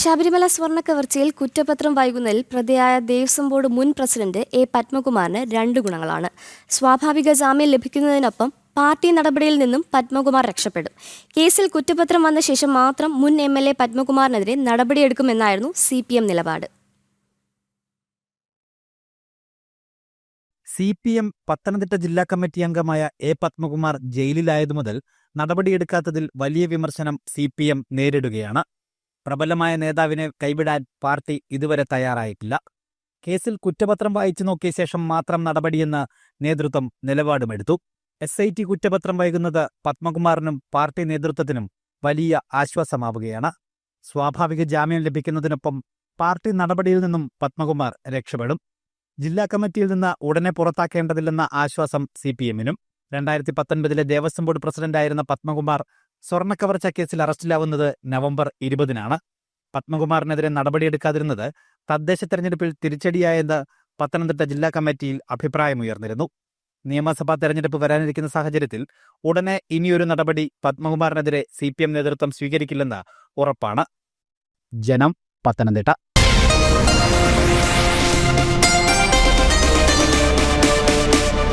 ശബരിമല സ്വർണ്ണക്കവർച്ചയിൽ കുറ്റപത്രം വൈകുന്നതിൽ പ്രതിയായ ദേവസ്വം ബോർഡ് മുൻ പ്രസിഡന്റ് എ പത്മകുമാറിന് 2 ഗുണങ്ങളാണ്. സ്വാഭാവിക ജാമ്യം ലഭിക്കുന്നതിനൊപ്പം പാർട്ടി നടപടിയിൽ നിന്നും പത്മകുമാർ രക്ഷപ്പെടും. കേസിൽ കുറ്റപത്രം വന്ന ശേഷം മാത്രം മുൻ MLA പത്മകുമാറിനെതിരെ നടപടിയെടുക്കുമെന്നായിരുന്നു CPM നിലപാട്. CPM പത്തനംതിട്ട ജില്ലാ കമ്മിറ്റി അംഗമായ എ പത്മകുമാർ ജയിലിലായതു മുതൽ നടപടിയെടുക്കാത്തതിൽ വലിയ വിമർശനം CPM നേരിടുകയാണ്. പ്രബലമായ നേതാവിനെ കൈവിടാൻ പാർട്ടി ഇതുവരെ തയ്യാറായിട്ടില്ല. കേസിൽ കുറ്റപത്രം വായിച്ചു നോക്കിയ ശേഷം മാത്രം നടപടിയെന്ന് നേതൃത്വം നിലപാടുമെടുത്തു. SIT കുറ്റപത്രം വൈകുന്നത് പത്മകുമാറിനും പാർട്ടി നേതൃത്വത്തിനും വലിയ ആശ്വാസമാവുകയാണ്. സ്വാഭാവിക ജാമ്യം ലഭിക്കുന്നതിനൊപ്പം പാർട്ടി നടപടിയിൽ നിന്നും പത്മകുമാർ രക്ഷപ്പെടും. ജില്ലാ കമ്മിറ്റിയിൽ നിന്ന് ഉടനെ പുറത്താക്കേണ്ടതില്ലെന്ന ആശ്വാസം CPMനും. 2019 ദേവസ്വം ബോർഡ് പ്രസിഡന്റായിരുന്ന പത്മകുമാർ സ്വർണ്ണക്കവർച്ച കേസിൽ അറസ്റ്റിലാവുന്നത് നവംബർ 20-നാണ്. പത്മകുമാറിനെതിരെ നടപടിയെടുക്കാതിരുന്നത് തദ്ദേശ തെരഞ്ഞെടുപ്പിൽ തിരിച്ചടിയായെന്ന് പത്തനംതിട്ട ജില്ലാ കമ്മിറ്റിയിൽ അഭിപ്രായമുയർന്നിരുന്നു. നിയമസഭാ തെരഞ്ഞെടുപ്പ് വരാനിരിക്കുന്ന സാഹചര്യത്തിൽ ഉടനെ ഇനിയൊരു നടപടി പത്മകുമാറിനെതിരെ CPM നേതൃത്വം സ്വീകരിക്കില്ലെന്ന് ഉറപ്പാണ്. ജനം, പത്തനംതിട്ട.